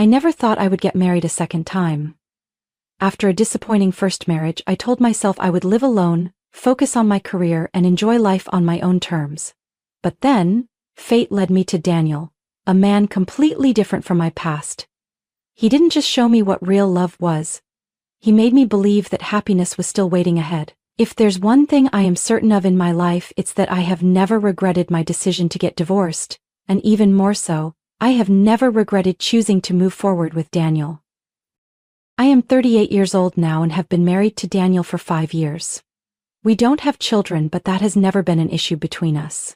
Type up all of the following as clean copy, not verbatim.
I never thought I would get married a second time. After a disappointing first marriage, I told myself I would live alone, focus on my career, and enjoy life on my own terms. But then, fate led me to Daniel, a man completely different from my past. He didn't just show me what real love was. He made me believe that happiness was still waiting ahead. If there's one thing I am certain of in my life, it's that I have never regretted my decision to get divorced, and even more so, I have never regretted choosing to move forward with Daniel. I am 38 years old now and have been married to Daniel for 5 years. We don't have children, but that has never been an issue between us.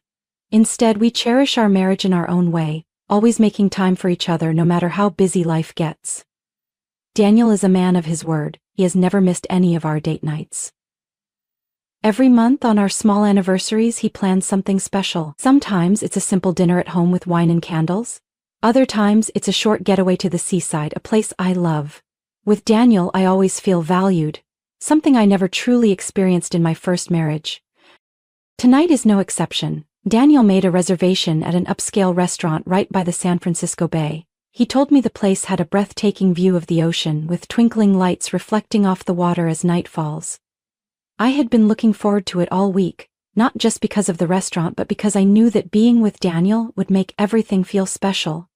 Instead, we cherish our marriage in our own way, always making time for each other no matter how busy life gets. Daniel is a man of his word. He has never missed any of our date nights. Every month on our small anniversaries, he plans something special. Sometimes it's a simple dinner at home with wine and candles. Other times it's a short getaway to the seaside, a place I love. With Daniel, I always feel valued, something I never truly experienced in my first marriage. Tonight is no exception. Daniel made a reservation at an upscale restaurant right by the San Francisco Bay. He told me the place had a breathtaking view of the ocean, with twinkling lights reflecting off the water as night falls. I had been looking forward to it all week, not just because of the restaurant but because I knew that being with Daniel would make everything feel special.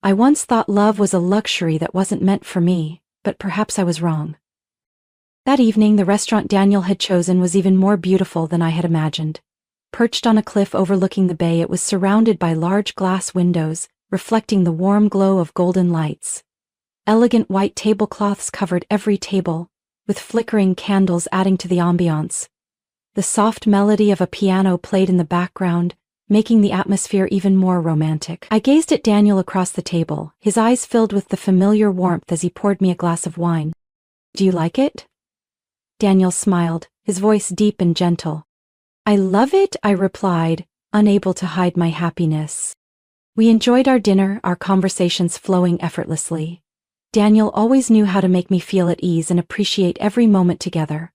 I once thought love was a luxury that wasn't meant for me, but perhaps I was wrong. That evening, the restaurant Daniel had chosen was even more beautiful than I had imagined. Perched on a cliff overlooking the bay, it was surrounded by large glass windows, reflecting the warm glow of golden lights. Elegant white tablecloths covered every table, with flickering candles adding to the ambiance. The soft melody of a piano played in the background, making the atmosphere even more romantic. I gazed at Daniel across the table, his eyes filled with the familiar warmth as he poured me a glass of wine. "Do you like it?" Daniel smiled, his voice deep and gentle. "I love it," I replied, unable to hide my happiness. We enjoyed our dinner, our conversations flowing effortlessly. Daniel always knew how to make me feel at ease and appreciate every moment together.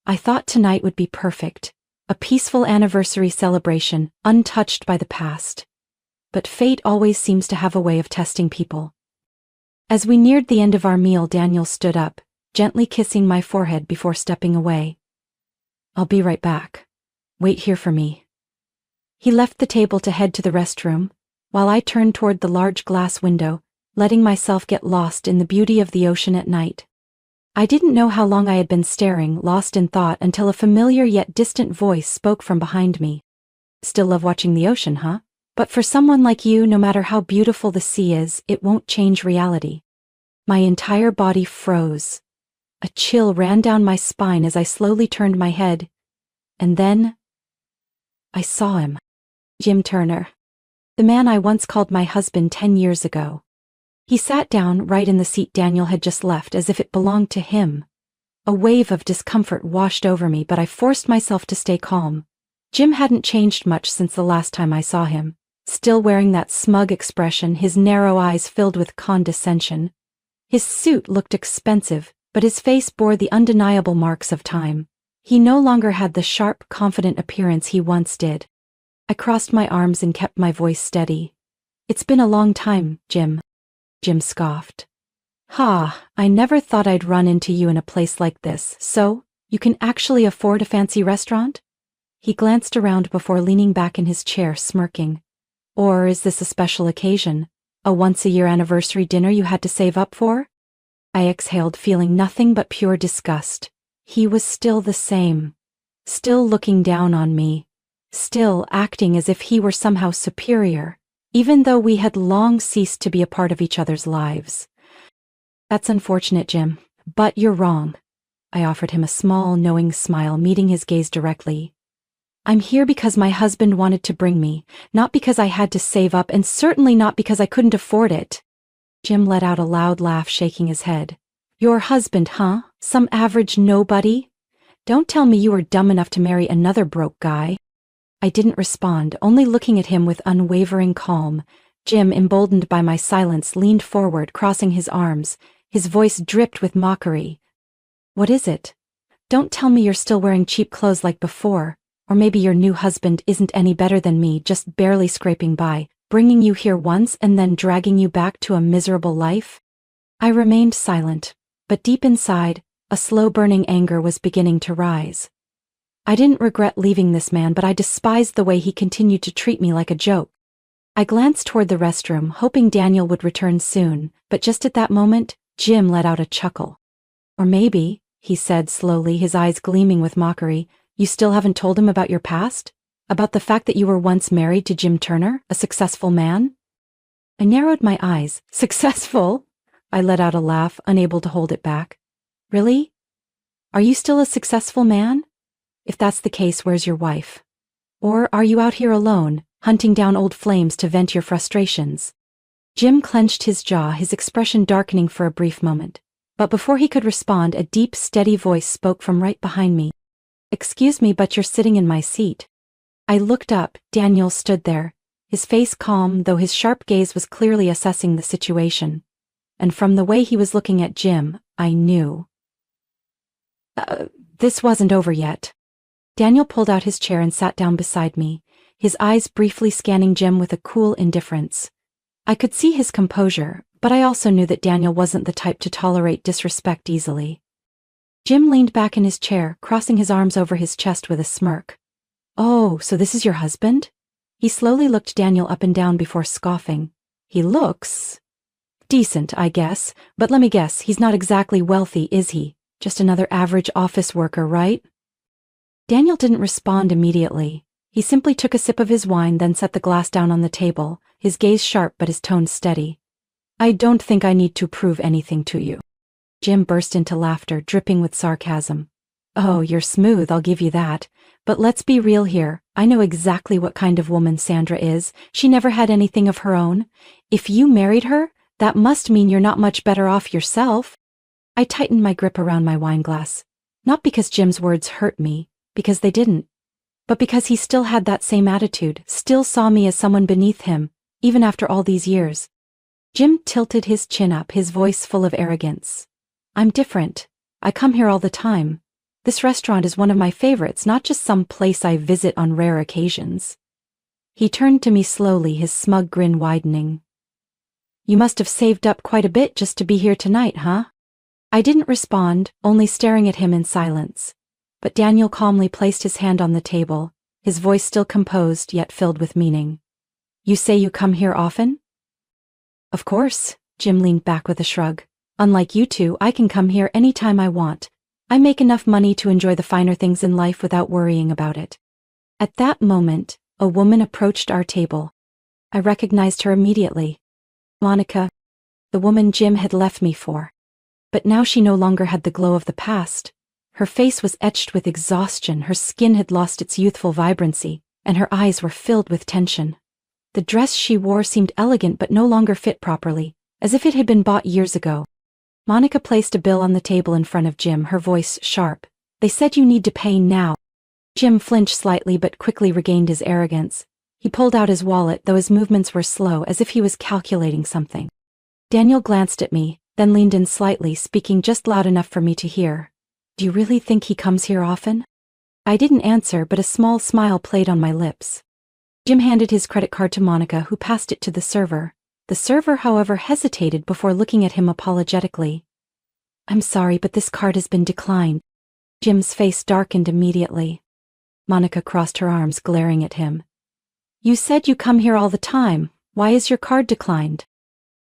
I thought tonight would be perfect, a peaceful anniversary celebration, untouched by the past. But fate always seems to have a way of testing people. As we neared the end of our meal, Daniel stood up, gently kissing my forehead before stepping away. "I'll be right back. Wait here for me." He left the table to head to the restroom, while I turned toward the large glass window, letting myself get lost in the beauty of the ocean at night. I didn't know how long I had been staring, lost in thought, until a familiar yet distant voice spoke from behind me. "Still love watching the ocean, huh? But for someone like you, no matter how beautiful the sea is, it won't change reality." My entire body froze. A chill ran down my spine as I slowly turned my head. And then I saw him. Jim Turner. The man I once called my husband 10 years ago. He sat down right in the seat Daniel had just left, as if it belonged to him. A wave of discomfort washed over me, but I forced myself to stay calm. Jim hadn't changed much since the last time I saw him, still wearing that smug expression, his narrow eyes filled with condescension. His suit looked expensive, but his face bore the undeniable marks of time. He no longer had the sharp, confident appearance he once did. I crossed my arms and kept my voice steady. "It's been a long time, Jim." Jim scoffed. "Ha, I never thought I'd run into you in a place like this. So, you can actually afford a fancy restaurant?" He glanced around before leaning back in his chair, smirking. "Or is this a special occasion? A once-a-year anniversary dinner you had to save up for?" I exhaled, feeling nothing but pure disgust. He was still the same. Still looking down on me. Still acting as if he were somehow superior, even though we had long ceased to be a part of each other's lives. "That's unfortunate, Jim, but you're wrong." I offered him a small, knowing smile, meeting his gaze directly. "I'm here because my husband wanted to bring me, not because I had to save up, and certainly not because I couldn't afford it." Jim let out a loud laugh, shaking his head. "Your husband, huh? Some average nobody? Don't tell me you were dumb enough to marry another broke guy." I didn't respond, only looking at him with unwavering calm. Jim, emboldened by my silence, leaned forward, crossing his arms. His voice dripped with mockery. "What is it? Don't tell me you're still wearing cheap clothes like before, or maybe your new husband isn't any better than me, just barely scraping by. bringing you here once and then dragging you back to a miserable life? I remained silent, but deep inside, a slow-burning anger was beginning to rise. I didn't regret leaving this man, but I despised the way he continued to treat me like a joke. I glanced toward the restroom, hoping Daniel would return soon, but just at that moment, Jim let out a chuckle. Or maybe, he said slowly, his eyes gleaming with mockery, you still haven't told him about your past? About the fact that you were once married to Jim Turner, a successful man? I narrowed my eyes. Successful? I let out a laugh, unable to hold it back. Really? Are you still a successful man? If that's the case, where's your wife? Or are you out here alone, hunting down old flames to vent your frustrations? Jim clenched his jaw, his expression darkening for a brief moment. But before he could respond, a deep, steady voice spoke from right behind me. Excuse me, but you're sitting in my seat. I looked up. Daniel stood there, his face calm, though his sharp gaze was clearly assessing the situation. And from the way he was looking at Jim, I knew. This wasn't over yet. Daniel pulled out his chair and sat down beside me, his eyes briefly scanning Jim with a cool indifference. I could see his composure, but I also knew that Daniel wasn't the type to tolerate disrespect easily. Jim leaned back in his chair, crossing his arms over his chest with a smirk. Oh, so this is your husband? He slowly looked Daniel up and down before scoffing. He looks decent, I guess, but let me guess, he's not exactly wealthy, is he? Just another average office worker, right? Daniel didn't respond immediately. He simply took a sip of his wine, then set the glass down on the table, his gaze sharp but his tone steady. I don't think I need to prove anything to you. Jim burst into laughter, dripping with sarcasm. Oh, you're smooth, I'll give you that. But let's be real here. I know exactly what kind of woman Sandra is. She never had anything of her own. If you married her, that must mean you're not much better off yourself. I tightened my grip around my wine glass. Not because Jim's words hurt me, because they didn't. But because he still had that same attitude, still saw me as someone beneath him, even after all these years. Jim tilted his chin up, his voice full of arrogance. I'm different. I come here all the time. This restaurant is one of my favorites, not just some place I visit on rare occasions. He turned to me slowly, his smug grin widening. You must have saved up quite a bit just to be here tonight, huh? I didn't respond, only staring at him in silence. But Daniel calmly placed his hand on the table, his voice still composed yet filled with meaning. You say you come here often? Of course, Jim leaned back with a shrug. Unlike you two, I can come here any time I want. I make enough money to enjoy the finer things in life without worrying about it. At that moment, a woman approached our table. I recognized her immediately. Monica, the woman Jim had left me for. But now she no longer had the glow of the past. Her face was etched with exhaustion, her skin had lost its youthful vibrancy, and her eyes were filled with tension. The dress she wore seemed elegant but no longer fit properly, as if it had been bought years ago. Monica placed a bill on the table in front of Jim, her voice sharp. They said you need to pay now. Jim flinched slightly but quickly regained his arrogance. He pulled out his wallet, though his movements were slow, as if he was calculating something. Daniel glanced at me, then leaned in slightly, speaking just loud enough for me to hear. Do you really think he comes here often? I didn't answer, but a small smile played on my lips. Jim handed his credit card to Monica, who passed it to the server. The server, however, hesitated before looking at him apologetically. I'm sorry, but this card has been declined. Jim's face darkened immediately. Monica crossed her arms, glaring at him. You said you come here all the time. Why is your card declined?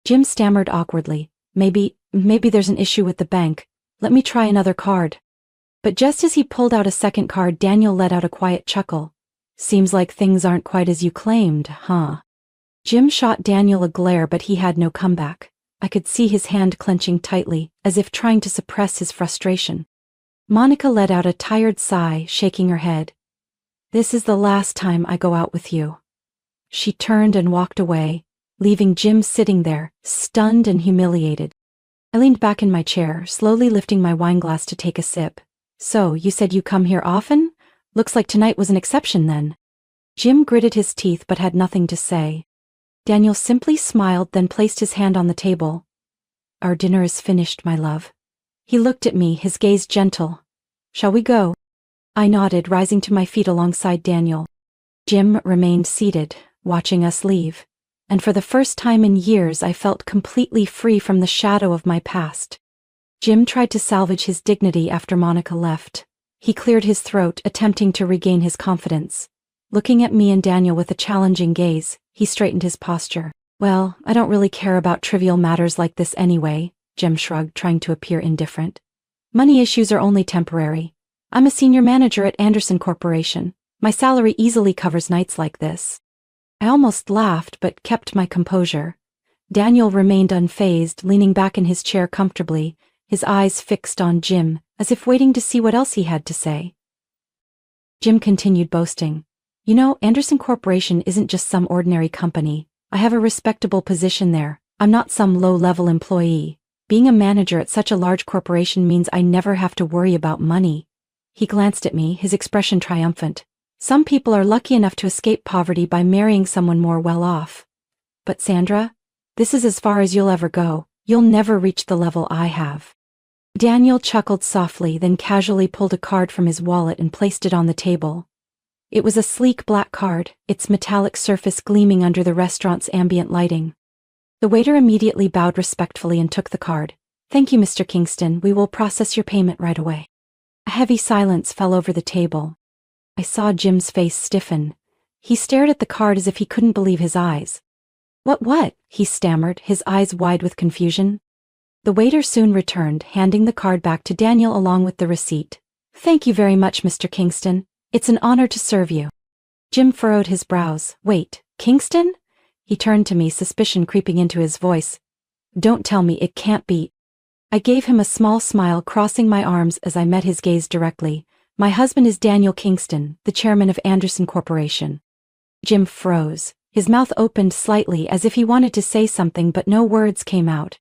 Jim stammered awkwardly. Maybe there's an issue with the bank. Let me try another card. But just as he pulled out a second card, Daniel let out a quiet chuckle. Seems like things aren't quite as you claimed, huh? Jim shot Daniel a glare, but he had no comeback. I could see his hand clenching tightly, as if trying to suppress his frustration. Monica let out a tired sigh, shaking her head. This is the last time I go out with you. She turned and walked away, leaving Jim sitting there, stunned and humiliated. I leaned back in my chair, slowly lifting my wineglass to take a sip. So, you said you come here often? Looks like tonight was an exception then. Jim gritted his teeth but had nothing to say. Daniel simply smiled, then placed his hand on the table. Our dinner is finished, my love. He looked at me, his gaze gentle. Shall we go? I nodded, rising to my feet alongside Daniel. Jim remained seated, watching us leave. and for the first time in years I felt completely free from the shadow of my past. Jim tried to salvage his dignity after Monica left. He cleared his throat, attempting to regain his confidence. Looking at me and Daniel with a challenging gaze, he straightened his posture. "Well, I don't really care about trivial matters like this anyway," Jim shrugged, trying to appear indifferent. "Money issues are only temporary. I'm a senior manager at Anderson Corporation. My salary easily covers nights like this." I almost laughed but kept my composure. Daniel remained unfazed, leaning back in his chair comfortably, his eyes fixed on Jim, as if waiting to see what else he had to say. Jim continued boasting. "You know, Anderson Corporation isn't just some ordinary company. I have a respectable position there. I'm not some low-level employee. Being a manager at such a large corporation means I never have to worry about money." He glanced at me, his expression triumphant. "Some people are lucky enough to escape poverty by marrying someone more well-off. But Sandra, this is as far as you'll ever go. You'll never reach the level I have." Daniel chuckled softly, then casually pulled a card from his wallet and placed it on the table. It was a sleek black card, its metallic surface gleaming under the restaurant's ambient lighting. The waiter immediately bowed respectfully and took the card. "Thank you, Mr. Kingston. We will process your payment right away." A heavy silence fell over the table. I saw Jim's face stiffen. He stared at the card as if he couldn't believe his eyes. What? He stammered, his eyes wide with confusion. The waiter soon returned, handing the card back to Daniel along with the receipt. "Thank you very much, Mr. Kingston. It's an honor to serve you." Jim furrowed his brows. "Wait, Kingston?" He turned to me, suspicion creeping into his voice. "Don't tell me it can't be." I gave him a small smile, crossing my arms as I met his gaze directly. "My husband is Daniel Kingston, the chairman of Anderson Corporation." Jim froze. His mouth opened slightly as if he wanted to say something, but no words came out.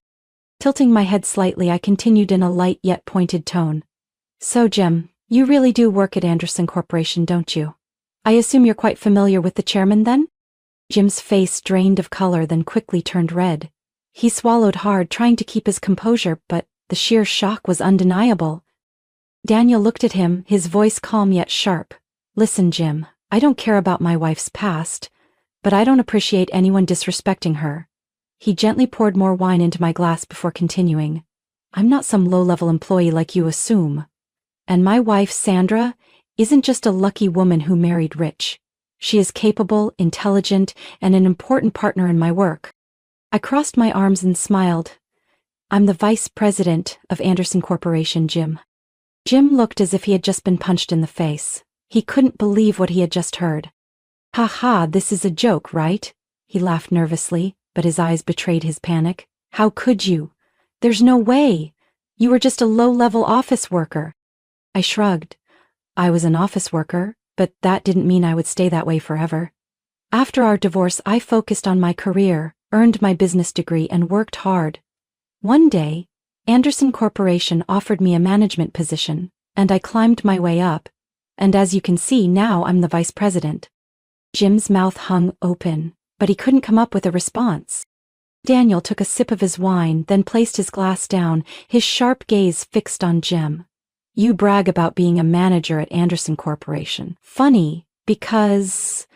Tilting my head slightly, I continued in a light yet pointed tone. "So Jim, you really do work at Anderson Corporation, don't you? I assume you're quite familiar with the chairman then?" Jim's face drained of color, then quickly turned red. He swallowed hard, trying to keep his composure, but the sheer shock was undeniable. Daniel looked at him, his voice calm yet sharp. "Listen, Jim, I don't care about my wife's past, but I don't appreciate anyone disrespecting her." He gently poured more wine into my glass before continuing. "I'm not some low-level employee like you assume. And my wife, Sandra, isn't just a lucky woman who married rich. She is capable, intelligent, and an important partner in my work." I crossed my arms and smiled. "I'm the vice president of Anderson Corporation, Jim." Jim looked as if he had just been punched in the face. He couldn't believe what he had just heard. "Ha ha, this is a joke, right?" He laughed nervously, but his eyes betrayed his panic. "How could you? There's no way. You were just a low-level office worker." I shrugged. I was an office worker, but that didn't mean I would stay that way forever. After our divorce, I focused on my career, earned my business degree, and worked hard. One day, Anderson Corporation offered me a management position, and I climbed my way up. And as you can see, now I'm the vice president. Jim's mouth hung open, but he couldn't come up with a response. Daniel took a sip of his wine, then placed his glass down, his sharp gaze fixed on Jim. "You brag about being a manager at Anderson Corporation. Funny, because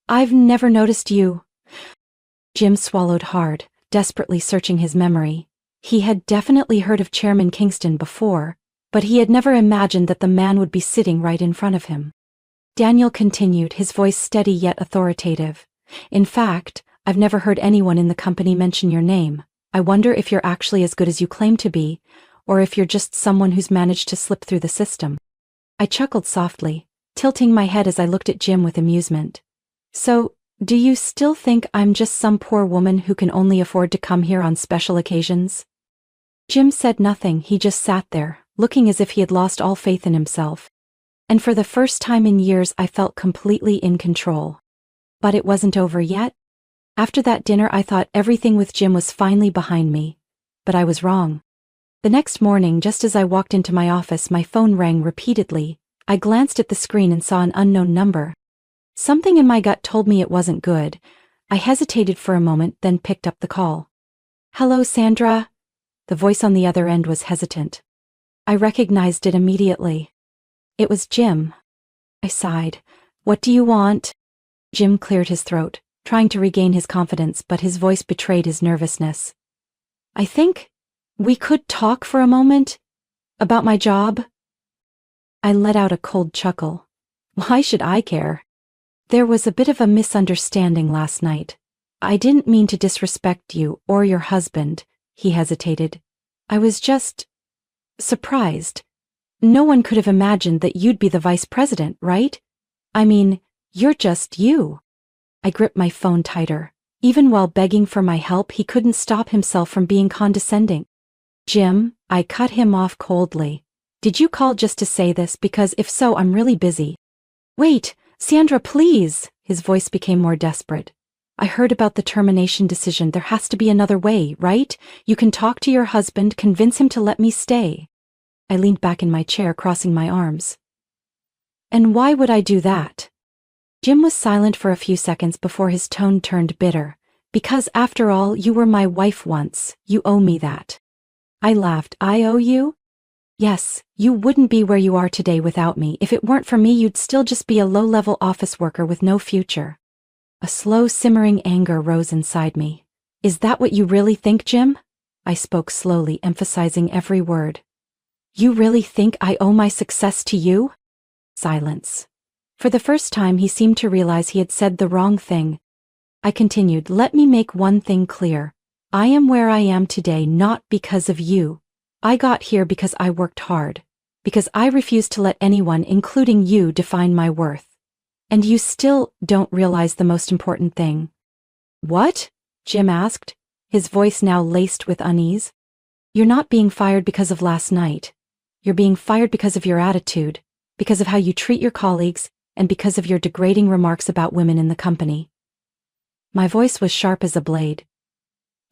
I've never noticed you." Jim swallowed hard, desperately searching his memory. He had definitely heard of Chairman Kingston before, but he had never imagined that the man would be sitting right in front of him. Daniel continued, his voice steady yet authoritative. "In fact, I've never heard anyone in the company mention your name. I wonder if you're actually as good as you claim to be, or if you're just someone who's managed to slip through the system." I chuckled softly, tilting my head as I looked at Jim with amusement. "So, do you still think I'm just some poor woman who can only afford to come here on special occasions?" Jim said nothing. He just sat there, looking as if he had lost all faith in himself. And for the first time in years, I felt completely in control. But it wasn't over yet. After that dinner, I thought everything with Jim was finally behind me. But I was wrong. The next morning, just as I walked into my office, my phone rang repeatedly. I glanced at the screen and saw an unknown number. Something in my gut told me it wasn't good. I hesitated for a moment, then picked up the call. "Hello, Sandra." The voice on the other end was hesitant. I recognized it immediately. It was Jim. I sighed. "What do you want?" Jim cleared his throat. trying to regain his confidence, but his voice betrayed his nervousness. I think we could talk for a moment about my job. I let out a cold chuckle. Why should I care? There was a bit of a misunderstanding last night. I didn't mean to disrespect you or your husband, he hesitated. I was just surprised. No one could have imagined that you'd be the vice president, right? I mean, you're just you. I gripped my phone tighter. Even while begging for my help, he couldn't stop himself from being condescending. Jim, I cut him off coldly. Did you call just to say this? Because if so, I'm really busy. Wait, Sandra, please. His voice became more desperate. I heard about the termination decision. There has to be another way, right? You can talk to your husband, convince him to let me stay. I leaned back in my chair, crossing my arms. And why would I do that? Jim was silent for a few seconds before his tone turned bitter. Because after all, you were my wife once. You owe me that. I laughed. I owe you? Yes, you wouldn't be where you are today without me. If it weren't for me, you'd still just be a low-level office worker with no future. A slow, simmering anger rose inside me. Is that what you really think, Jim? I spoke slowly, emphasizing every word. You really think I owe my success to you? Silence. For the first time, he seemed to realize he had said the wrong thing. I continued, let me make one thing clear. I am where I am today not because of you. I got here because I worked hard. Because I refused to let anyone, including you, define my worth. And you still don't realize the most important thing. What? Jim asked, his voice now laced with unease. You're not being fired because of last night. You're being fired because of your attitude, because of how you treat your colleagues, and because of your degrading remarks about women in the company. My voice was sharp as a blade.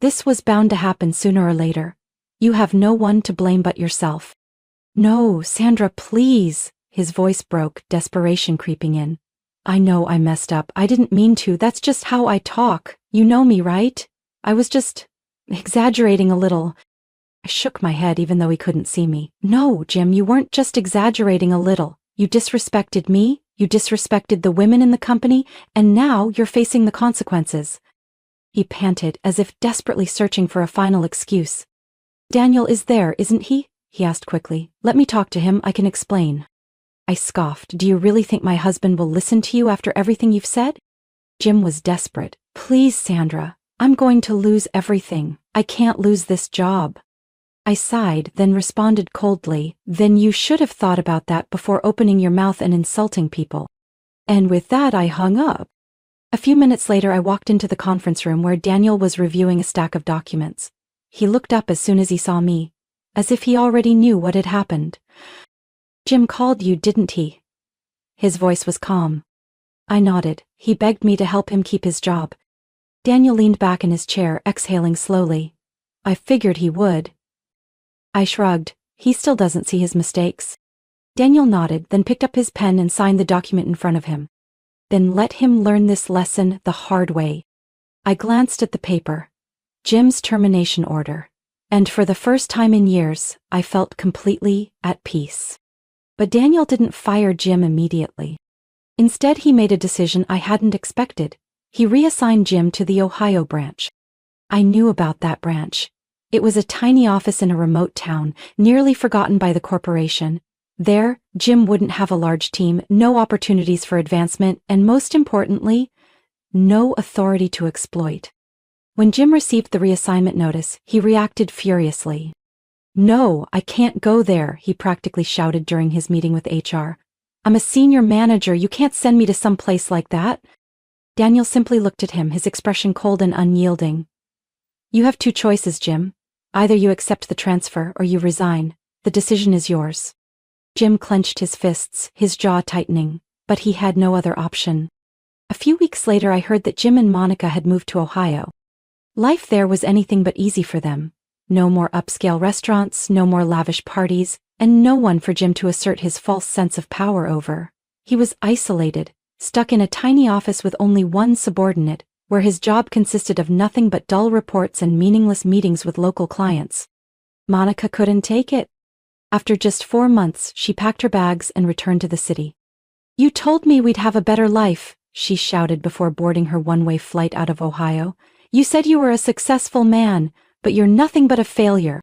This was bound to happen sooner or later. You have no one to blame but yourself. No, Sandra, please. His voice broke, desperation creeping in. I know I messed up. I didn't mean to. That's just how I talk. You know me, right? I was just exaggerating a little. I shook my head even though he couldn't see me. No, Jim, you weren't just exaggerating a little. You disrespected me, you disrespected the women in the company, and now you're facing the consequences. He panted, as if desperately searching for a final excuse. Daniel is there, isn't he? He asked quickly. Let me talk to him, I can explain. I scoffed. Do you really think my husband will listen to you after everything you've said? Jim was desperate. Please, Sandra, I'm going to lose everything. I can't lose this job. I sighed, then responded coldly, then you should have thought about that before opening your mouth and insulting people. And with that I hung up. A few minutes later I walked into the conference room where Daniel was reviewing a stack of documents. He looked up as soon as he saw me, as if he already knew what had happened. Jim called you, didn't he? His voice was calm. I nodded. He begged me to help him keep his job. Daniel leaned back in his chair, exhaling slowly. I figured he would. I shrugged. He still doesn't see his mistakes. Daniel nodded, then picked up his pen and signed the document in front of him. Then let him learn this lesson the hard way. I glanced at the paper. Jim's termination order. And for the first time in years, I felt completely at peace. But Daniel didn't fire Jim immediately. Instead, he made a decision I hadn't expected. He reassigned Jim to the Ohio branch. I knew about that branch. It was a tiny office in a remote town, nearly forgotten by the corporation. There, Jim wouldn't have a large team, no opportunities for advancement, and most importantly, no authority to exploit. When Jim received the reassignment notice, he reacted furiously. No, I can't go there, he practically shouted during his meeting with HR. I'm a senior manager, you can't send me to some place like that. Daniel simply looked at him, his expression cold and unyielding. You have two choices, Jim. Either you accept the transfer or you resign. The decision is yours. Jim clenched his fists, his jaw tightening, but he had no other option. A few weeks later I heard that Jim and Monica had moved to Ohio. Life there was anything but easy for them. No more upscale restaurants, no more lavish parties, and no one for Jim to assert his false sense of power over. He was isolated, stuck in a tiny office with only one subordinate, where his job consisted of nothing but dull reports and meaningless meetings with local clients. Monica couldn't take it. After just 4 months, she packed her bags and returned to the city. You told me we'd have a better life, she shouted before boarding her one-way flight out of Ohio. "You said you were a successful man, but you're nothing but a failure."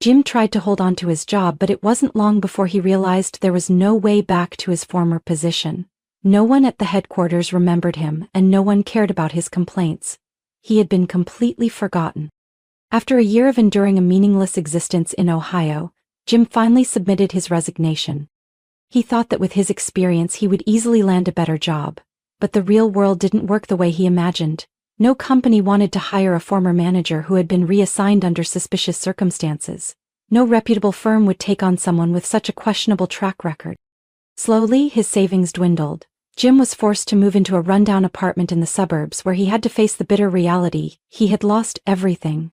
Jim tried to hold on to his job, but it wasn't long before he realized there was no way back to his former position. No one at the headquarters remembered him, and no one cared about his complaints. He had been completely forgotten. After a year of enduring a meaningless existence in Ohio, Jim finally submitted his resignation. He thought that with his experience he would easily land a better job. But the real world didn't work the way he imagined. No company wanted to hire a former manager who had been reassigned under suspicious circumstances. No reputable firm would take on someone with such a questionable track record. Slowly, his savings dwindled. Jim was forced to move into a rundown apartment in the suburbs where he had to face the bitter reality: he had lost everything.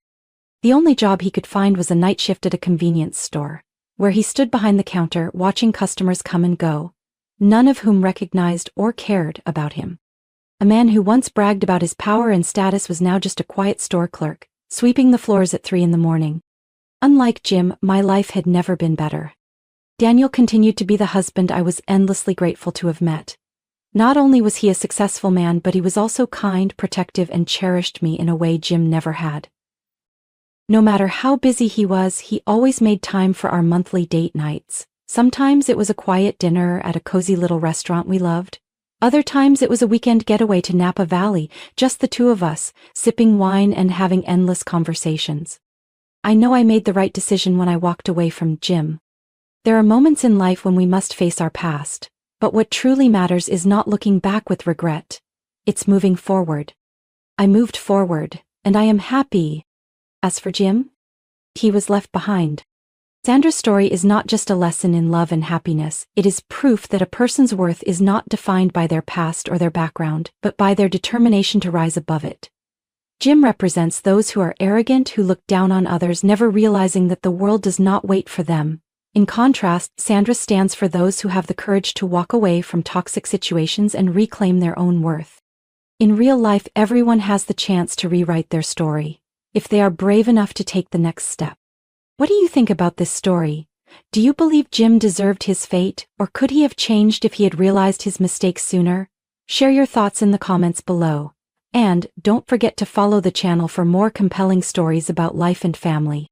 The only job he could find was a night shift at a convenience store, where he stood behind the counter watching customers come and go, none of whom recognized or cared about him. A man who once bragged about his power and status was now just a quiet store clerk, sweeping the floors at 3 in the morning. Unlike Jim, my life had never been better. Daniel continued to be the husband I was endlessly grateful to have met. Not only was he a successful man, but he was also kind, protective, and cherished me in a way Jim never had. No matter how busy he was, he always made time for our monthly date nights. Sometimes it was a quiet dinner at a cozy little restaurant we loved. Other times it was a weekend getaway to Napa Valley, just the two of us, sipping wine and having endless conversations. I know I made the right decision when I walked away from Jim. There are moments in life when we must face our past, but what truly matters is not looking back with regret. It's moving forward. I moved forward, and I am happy. As for Jim, he was left behind. Sandra's story is not just a lesson in love and happiness, it is proof that a person's worth is not defined by their past or their background, but by their determination to rise above it. Jim represents those who are arrogant, who look down on others, never realizing that the world does not wait for them. In contrast, Sandra stands for those who have the courage to walk away from toxic situations and reclaim their own worth. In real life, everyone has the chance to rewrite their story, if they are brave enough to take the next step. What do you think about this story? Do you believe Jim deserved his fate, or could he have changed if he had realized his mistakes sooner? Share your thoughts in the comments below. And don't forget to follow the channel for more compelling stories about life and family.